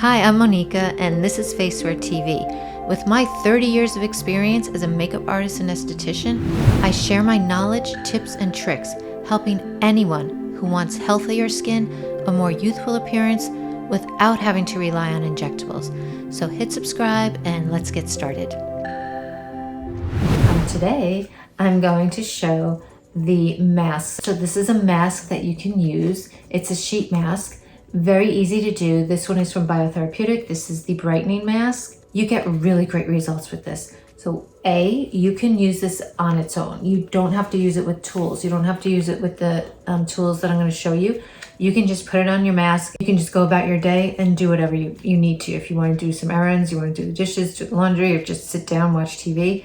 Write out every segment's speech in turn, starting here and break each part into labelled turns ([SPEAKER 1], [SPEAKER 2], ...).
[SPEAKER 1] Hi, I'm Monica, and this is Faceware TV. With my 30 years of experience as a makeup artist and esthetician, I share my knowledge, tips, and tricks, helping anyone who wants healthier skin, a more youthful appearance, without having to rely on injectables. So hit subscribe and let's get started. Today, I'm going to show the mask. So this is a mask that you can use. It's a sheet mask. Very easy to do. This one is from Biotherapeutic. This is the Brightening mask. You get really great results with this. So you can use this on its own. You don't have to use it with tools. You don't have to use it with the tools that I'm going to show you. You can just put it on your mask. You can just go about your day and do whatever you need to. If you want to do some errands, you want to do the dishes, do the laundry, or just sit down, watch TV,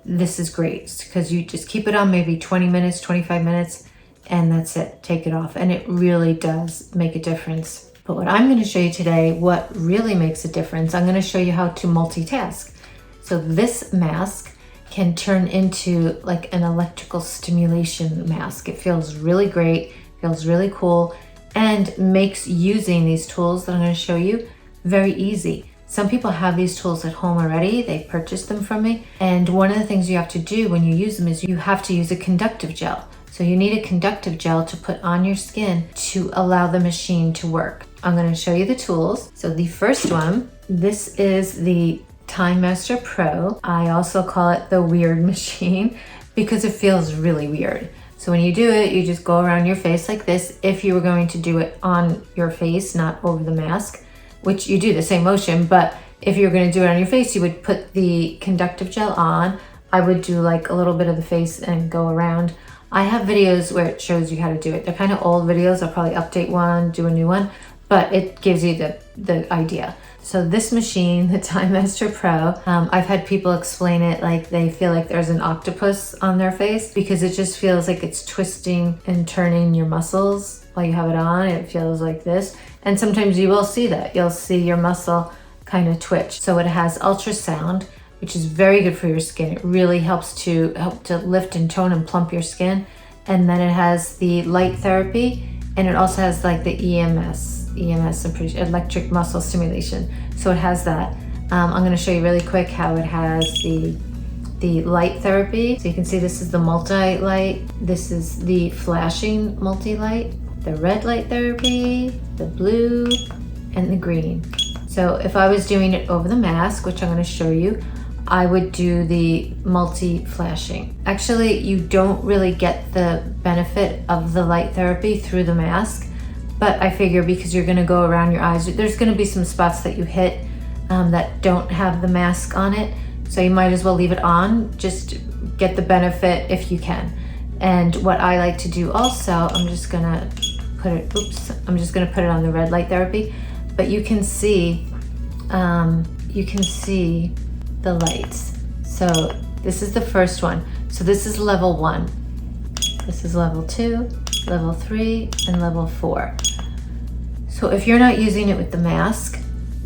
[SPEAKER 1] this is great because you just keep it on maybe 20 minutes, 25 minutes, and that's it. Take it off. And it really does make a difference. But what I'm going to show you today, what really makes a difference, I'm going to show you how to multitask. So this mask can turn into like an electrical stimulation mask. It feels really great, feels really cool, and makes using these tools that I'm going to show you very easy. Some people have these tools at home already. They purchased them from me. And one of the things you have to do when you use them is you have to use a conductive gel. So you need a conductive gel to put on your skin to allow the machine to work. I'm going to show you the tools. So the first one, this is the Time Master Pro. I also call it the weird machine because it feels really weird. So when you do it, you just go around your face like this. If you were going to do it on your face, not over the mask, which you do the same motion, but if you're going to do it on your face, you would put the conductive gel on. I would do like a little bit of the face and go around. I have videos where it shows you how to do it. They're kind of old videos. I'll probably update one, do a new one, but it gives you the idea. So this machine, the Time Master Pro, I've had people explain it like they feel like there's an octopus on their face because it just feels like it's twisting and turning your muscles while you have it on. It feels like this. And sometimes you will see that. You'll see your muscle kind of twitch. So it has ultrasound, which is very good for your skin. It really helps to lift and tone and plump your skin. And then it has the light therapy, and it also has like the EMS, I'm pretty sure, electric muscle stimulation. So it has that. I'm going to show you really quick how it has the light therapy. So you can see this is the multi-light. This is the flashing multi-light, the red light therapy, the blue, and the green. So if I was doing it over the mask, which I'm going to show you, I would do the multi-flashing. Actually, you don't really get the benefit of the light therapy through the mask, but I figure because you're gonna go around your eyes, there's gonna be some spots that you hit that don't have the mask on it, so you might as well leave it on, just get the benefit if you can. And what I like to do also, I'm just gonna put it on the red light therapy, but you can see the lights. So this is the first one. So this is level 1. This is level 2, level 3, and level 4. So if you're not using it with the mask,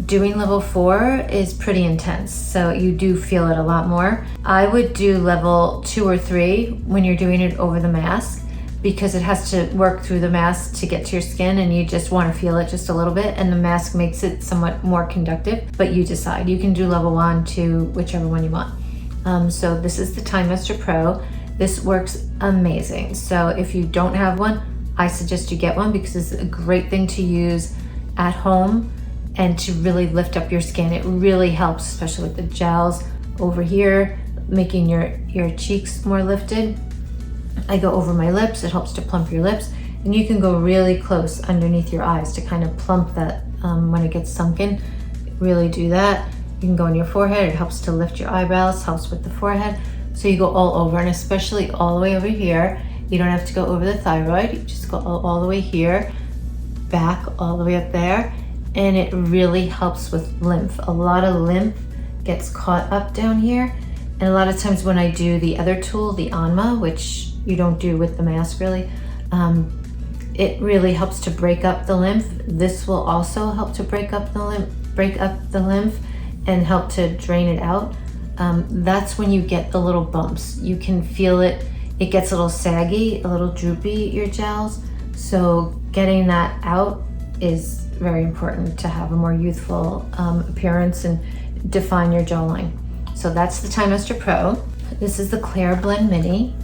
[SPEAKER 1] doing level 4 is pretty intense. So you do feel it a lot more. I would do level 2 or 3 when you're doing it over the mask because it has to work through the mask to get to your skin and you just want to feel it just a little bit, and the mask makes it somewhat more conductive, but you decide. You can do level 1, 2, whichever one you want. So this is the Time Master Pro. This works amazing. So if you don't have one, I suggest you get one because it's a great thing to use at home and to really lift up your skin. It really helps, especially with the gels over here, making your cheeks more lifted. I go over my lips. It helps to plump your lips, and you can go really close underneath your eyes to kind of plump that when it gets sunken. Really do that. You can go on your forehead. It helps to lift your eyebrows, helps with the forehead. So you go all over, and especially all the way over here. You don't have to go over the thyroid. You just go all the way here, back all the way up there, and it really helps with lymph. A lot of lymph gets caught up down here, and a lot of times when I do the other tool, the Anma, which you don't do with the mask really, it really helps to break up the lymph. This will also help to break up the lymph and help to drain it out. That's when you get the little bumps. You can feel it. It gets a little saggy, a little droopy, your gels. So getting that out is very important to have a more youthful appearance and define your jawline. So that's the Time Master Pro. This is the Clareblend Mini.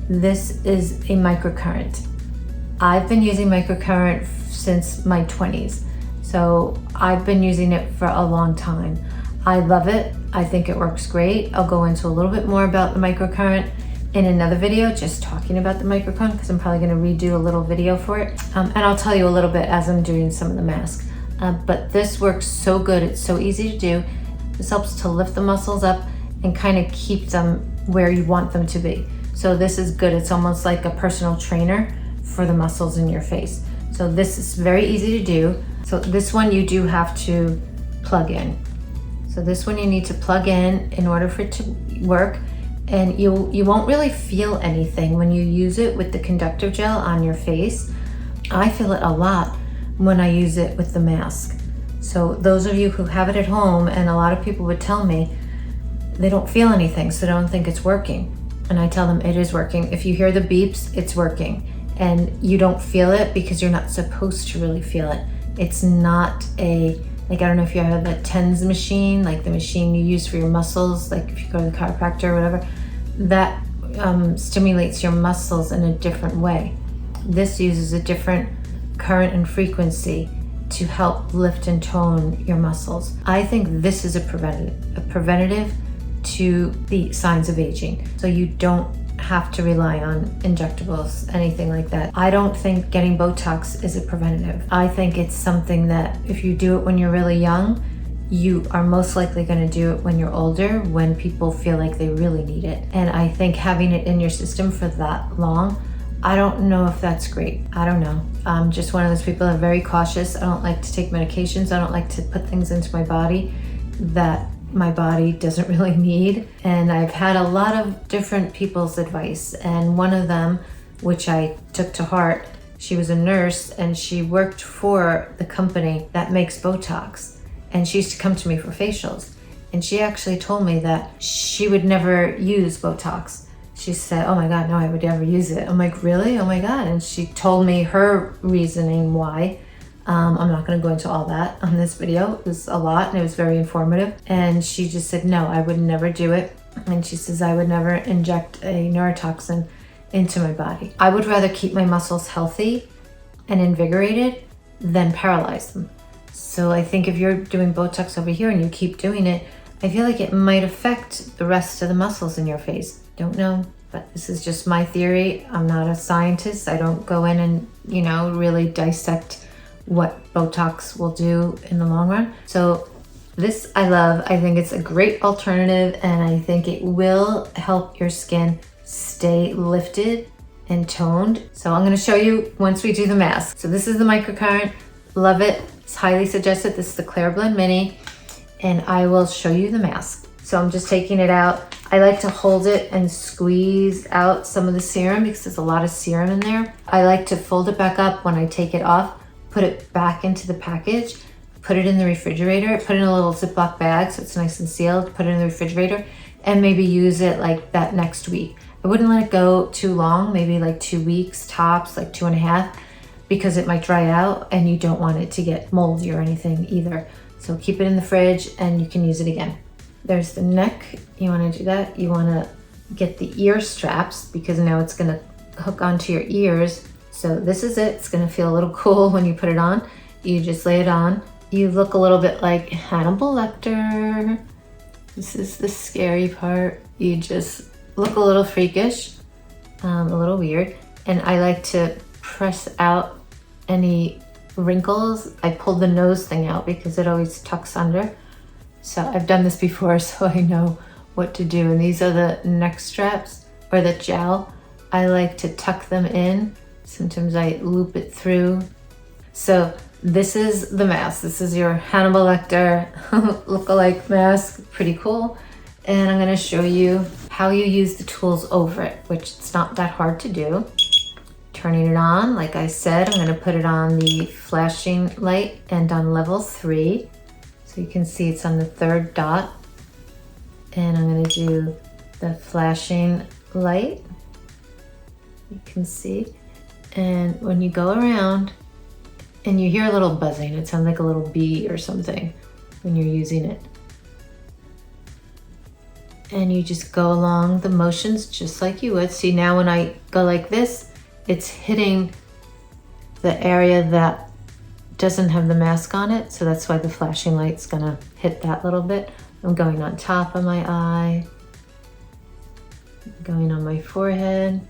[SPEAKER 1] This is a microcurrent. I've been using microcurrent since my 20s. So I've been using it for a long time. I love it. I think it works great. I'll go into a little bit more about the microcurrent in another video, just talking about the microcurrent, because I'm probably going to redo a little video for it. And I'll tell you a little bit as I'm doing some of the masks. But this works so good. It's so easy to do. This helps to lift the muscles up and kind of keep them where you want them to be. So this is good. It's almost like a personal trainer for the muscles in your face. So this is very easy to do. So this one you do have to plug in. So this one you need to plug in order for it to work. And you won't really feel anything when you use it with the conductive gel on your face. I feel it a lot when I use it with the mask. So those of you who have it at home, and a lot of people would tell me they don't feel anything, so they don't think it's working. And I tell them it is working. If you hear the beeps, it's working. And you don't feel it because you're not supposed to really feel it. It's not a, like, I don't know if you have a TENS machine, like the machine you use for your muscles, like if you go to the chiropractor or whatever, that stimulates your muscles in a different way. This uses a different current and frequency to help lift and tone your muscles. I think this is a preventative to the signs of aging. So you don't have to rely on injectables, anything like that. I don't think getting Botox is a preventative. I think it's something that if you do it when you're really young, you are most likely going to do it when you're older, when people feel like they really need it. And I think having it in your system for that long, I don't know if that's great. I don't know. I'm just one of those people that are very cautious. I don't like to take medications. I don't like to put things into my body that my body doesn't really need. And I've had a lot of different people's advice. And one of them, which I took to heart, she was a nurse and she worked for the company that makes Botox. And she used to come to me for facials. And she actually told me that she would never use Botox. She said, oh my God, no, I would never use it. I'm like, really? Oh my God. And she told me her reasoning why. I'm not going to go into all that on this video. It was a lot and it was very informative. And she just said, no, I would never do it. And she says, I would never inject a neurotoxin into my body. I would rather keep my muscles healthy and invigorated than paralyze them. So I think if you're doing Botox over here and you keep doing it, I feel like it might affect the rest of the muscles in your face. Don't know, but this is just my theory. I'm not a scientist. I don't go in and, really dissect what Botox will do in the long run. So this I love. I think it's a great alternative, and I think it will help your skin stay lifted and toned. So I'm going to show you once we do the mask. So this is the microcurrent. Love it. It's highly suggested. This is the Clareblend Mini, and I will show you the mask. So I'm just taking it out. I like to hold it and squeeze out some of the serum because there's a lot of serum in there. I like to fold it back up when I take it off, put it back into the package, put it in the refrigerator, put it in a little Ziploc bag so it's nice and sealed, put it in the refrigerator, and maybe use it like that next week. I wouldn't let it go too long, maybe like 2 weeks tops, like 2.5, because it might dry out and you don't want it to get moldy or anything either. So keep it in the fridge and you can use it again. There's the neck. You want to do that. You want to get the ear straps because now it's going to hook onto your ears. So this is it. It's going to feel a little cool when you put it on. You just lay it on. You look a little bit like Hannibal Lecter. This is the scary part. You just look a little freakish, a little weird. And I like to press out any wrinkles. I pulled the nose thing out because it always tucks under. So I've done this before, so I know what to do. And these are the neck straps or the gel. I like to tuck them in. Sometimes I loop it through. So this is the mask. This is your Hannibal Lecter look-alike mask. Pretty cool. And I'm gonna show you how you use the tools over it, which it's not that hard to do. Turning it on, like I said, I'm gonna put it on the flashing light and on level 3. So you can see it's on the 3rd dot. And I'm gonna do the flashing light. You can see. And when you go around, And you hear a little buzzing. It sounds like a little bee or something when you're using it. And you just go along the motions just like you would. See, now when I go like this, it's hitting the area that doesn't have the mask on it. So that's why the flashing light's gonna hit that little bit. I'm going on top of my eye, going on my forehead.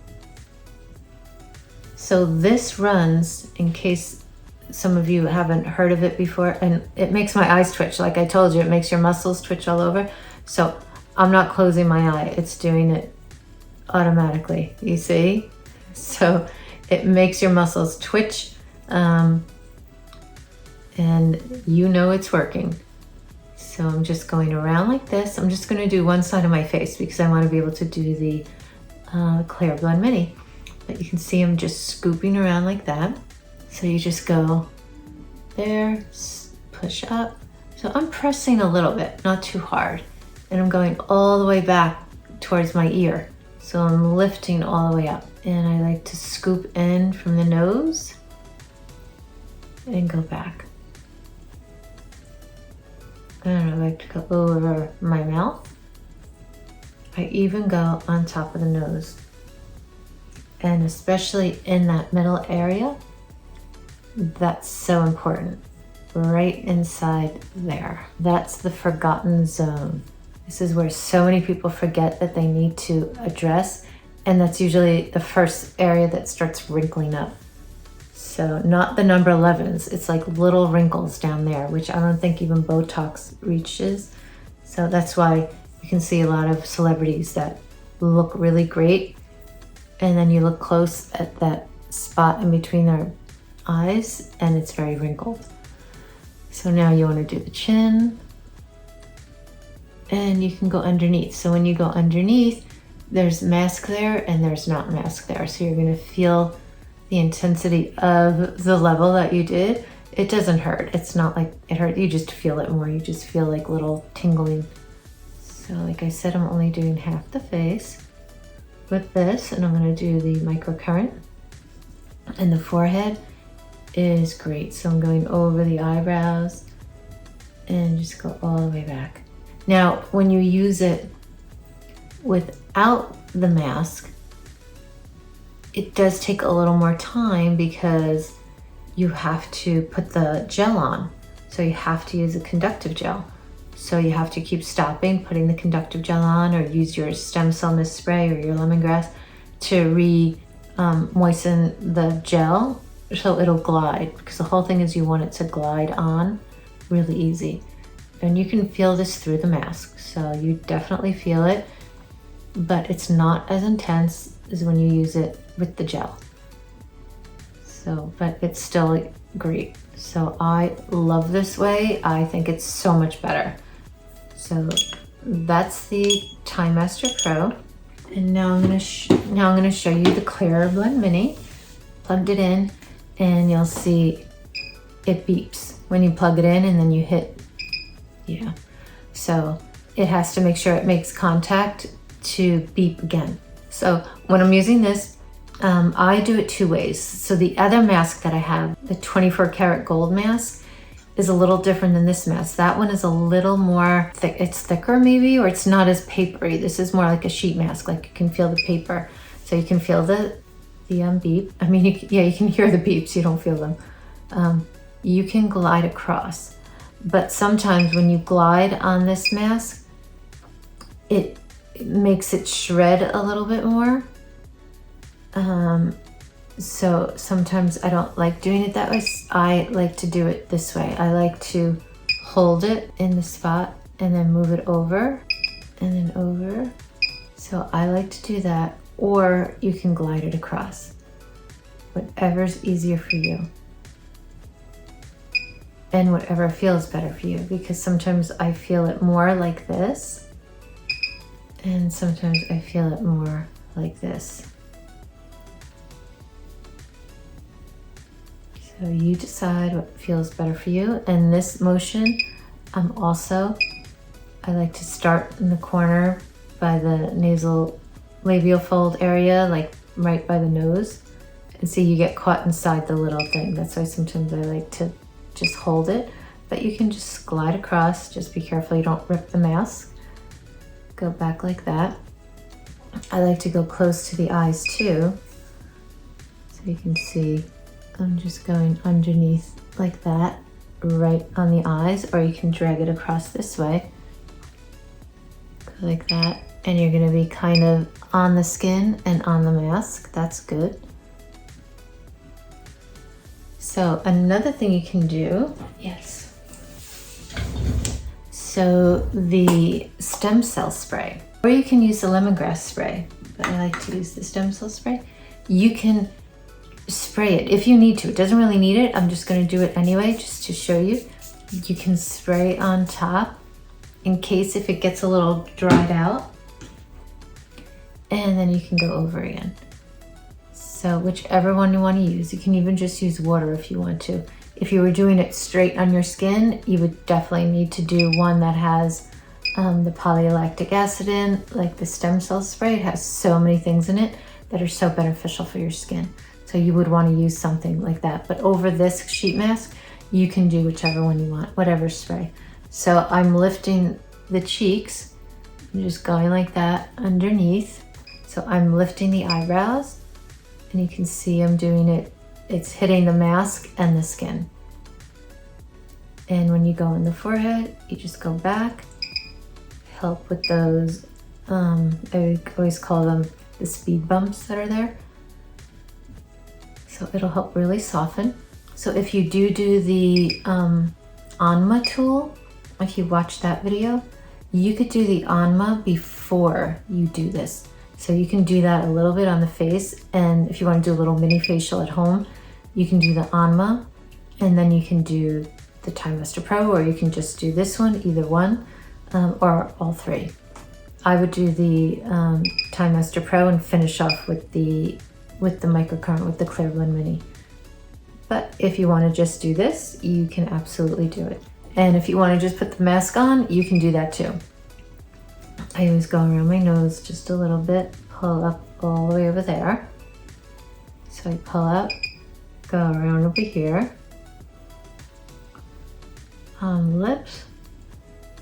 [SPEAKER 1] So this runs, in case some of you haven't heard of it before, and it makes my eyes twitch. Like I told you, it makes your muscles twitch all over. So I'm not closing my eye, it's doing it automatically, you see? So it makes your muscles twitch, and you know it's working. So I'm just going around like this. I'm just gonna do one side of my face because I wanna be able to do the Clareblend Mini. But you can see I'm just scooping around like that. So you just go there, push up. So I'm pressing a little bit, not too hard. And I'm going all the way back towards my ear. So I'm lifting all the way up. And I like to scoop in from the nose and go back. And I like to go over my mouth. I even go on top of the nose. And especially in that middle area, that's so important. Right inside there. That's the forgotten zone. This is where so many people forget that they need to address, and that's usually the first area that starts wrinkling up. So not the number 11s, it's like little wrinkles down there, which I don't think even Botox reaches. So that's why you can see a lot of celebrities that look really great, and then you look close at that spot in between their eyes and it's very wrinkled. So now you want to do the chin, and you can go underneath. So when you go underneath, there's mask there and there's not mask there. So you're going to feel the intensity of the level that you did. It doesn't hurt. It's not like it hurt. You just feel it more. You just feel like little tingling. So like I said, I'm only doing half the face with this, and I'm going to do the microcurrent. And the forehead is great. So I'm going over the eyebrows and just go all the way back. Now, when you use it without the mask, it does take a little more time because you have to put the gel on. So you have to use a conductive gel. So you have to keep stopping, putting the conductive gel on, or use your stem cell mist spray or your lemongrass to moisten the gel so it'll glide, because the whole thing is you want it to glide on really easy. And you can feel this through the mask, so you definitely feel it, but it's not as intense as when you use it with the gel. So, but it's still great. So I love this way. I think it's so much better. So that's the Time Master Pro. And now I'm gonna show you the Clareblend Mini. Plugged it in, and you'll see it beeps when you plug it in, and then you hit. Yeah, so it has to make sure it makes contact to beep again. So when I'm using this, I do it two ways. So the other mask that I have, the 24 karat gold mask, is a little different than this mask. That one is a little more thick. It's thicker maybe, or it's not as papery. This is more like a sheet mask, like you can feel the paper. So you can feel the beep. I mean, you can hear the beeps, you don't feel them. You can glide across. But sometimes when you glide on this mask, it makes it shred a little bit more. So sometimes I don't like doing it that way. I like to do it this way. I like to hold it in the spot and then move it over and then over. So I like to do that, or you can glide it across. Whatever's easier for you. And whatever feels better for you, because sometimes I feel it more like this, and sometimes I feel it more like this. So you decide what feels better for you. And this motion, I like to start in the corner by the nasal labial fold area, like right by the nose, And see, you get caught inside the little thing. That's why sometimes I like to just hold it. But you can just glide across. Just be careful you don't rip the mask. Go back like that. I like to go close to the eyes too. So you can see I'm just going underneath like that, right on the eyes, or you can drag it across this way. Go like that. And you're gonna be kind of on the skin and on the mask. That's good. So another thing you can do, yes. So the stem cell spray, or you can use the lemongrass spray, but I like to use the stem cell spray. You can spray it if you need to. It doesn't really need it. I'm just gonna do it anyway, just to show you. You can spray on top in case if it gets a little dried out, and then you can go over again. So whichever one you want to use. You can even just use water if you want to. If you were doing it straight on your skin, you would definitely need to do one that has the polylactic acid in, like the stem cell spray. It has so many things in it that are so beneficial for your skin. So you would want to use something like that. But over this sheet mask, you can do whichever one you want, whatever spray. So I'm lifting the cheeks. I'm just going like that underneath. So I'm lifting the eyebrows. And you can see I'm doing it, it's hitting the mask and the skin. And when you go in the forehead, you just go back, help with those, I always call them the speed bumps that are there. So it'll help really soften. So if you do the Anma tool, if you watch that video, you could do the Anma before you do this. So you can do that a little bit on the face, and if you want to do a little mini facial at home, you can do the Anma, and then you can do the Time Master Pro, or you can just do this one, either one, or all three. I would do the Time Master Pro and finish off with the microcurrent with the Clareblend Mini. But if you want to just do this, you can absolutely do it. And if you want to just put the mask on, you can do that too. I always go around my nose just a little bit, pull up all the way over there. So I pull up, go around over here, on the lips,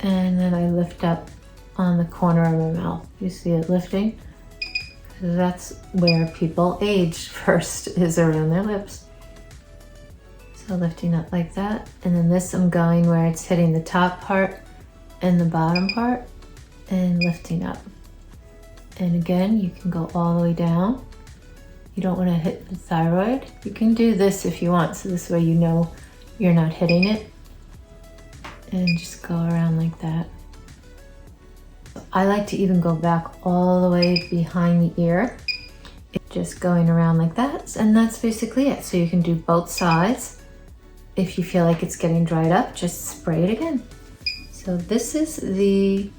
[SPEAKER 1] and then I lift up on the corner of my mouth. You see it lifting? Because that's where people age first, is around their lips. So lifting up like that, and then this I'm going where it's hitting the top part and the bottom part, and lifting up. And again, you can go all the way down. You don't want to hit the thyroid. You can do this if you want, so this way you know you're not hitting it. And just go around like that. I like to even go back all the way behind the ear. Just going around like that, and that's basically it. So you can do both sides. If you feel like it's getting dried up, just spray it again. So this is the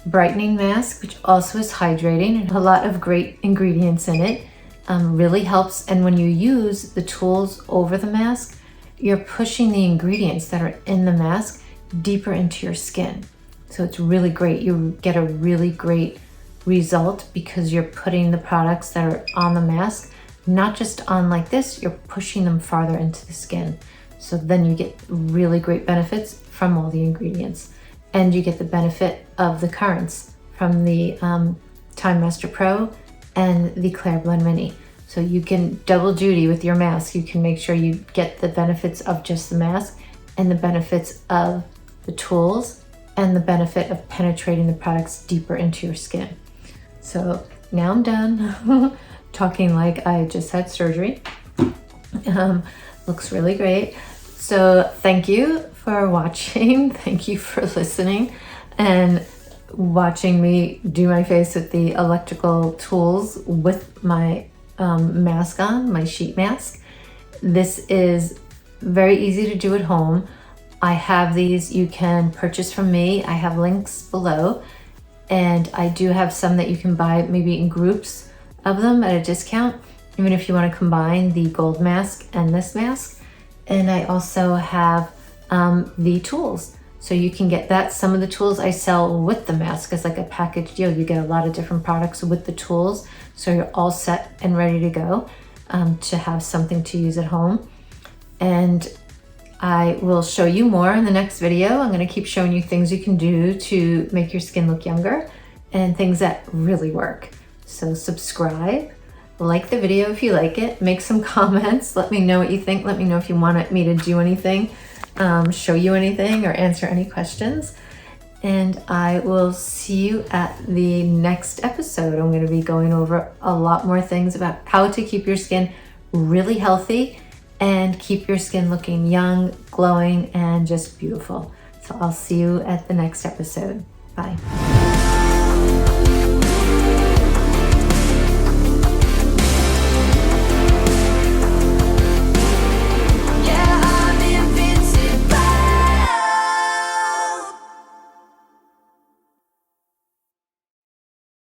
[SPEAKER 1] brightening mask, which also is hydrating, and a lot of great ingredients in it. Really helps. And when you use the tools over the mask, you're pushing the ingredients that are in the mask deeper into your skin. So it's really great. You get a really great result because you're putting the products that are on the mask, not just on like this, you're pushing them farther into the skin. So then you get really great benefits from all the ingredients. And you get the benefit of the currents from the Time Master Pro and the Clareblend Mini. So you can double duty with your mask. You can make sure you get the benefits of just the mask and the benefits of the tools and the benefit of penetrating the products deeper into your skin. So now I'm done talking like I just had surgery. Looks really great. So thank you for watching. Thank you for listening and watching me do my face with the electrical tools with my mask on, my sheet mask. This is very easy to do at home. I have these you can purchase from me. I have links below, and I do have some that you can buy maybe in groups of them at a discount, even if you want to combine the gold mask and this mask. And I also have the tools, so you can get that. Some of the tools I sell with the mask as like a package deal. You get a lot of different products with the tools, so you're all set and ready to go. to have something to use at home. And I will show you more in the next video. I'm going to keep showing you things you can do to make your skin look younger and things that really work. So subscribe, like the video if you like it, make some comments, let me know what you think, let me know if you want me to do anything, show you anything, or answer any questions. And I will see you at the next episode. I'm going to be going over a lot more things about how to keep your skin really healthy and keep your skin looking young, glowing, and just beautiful. So I'll see you at the next episode. Bye.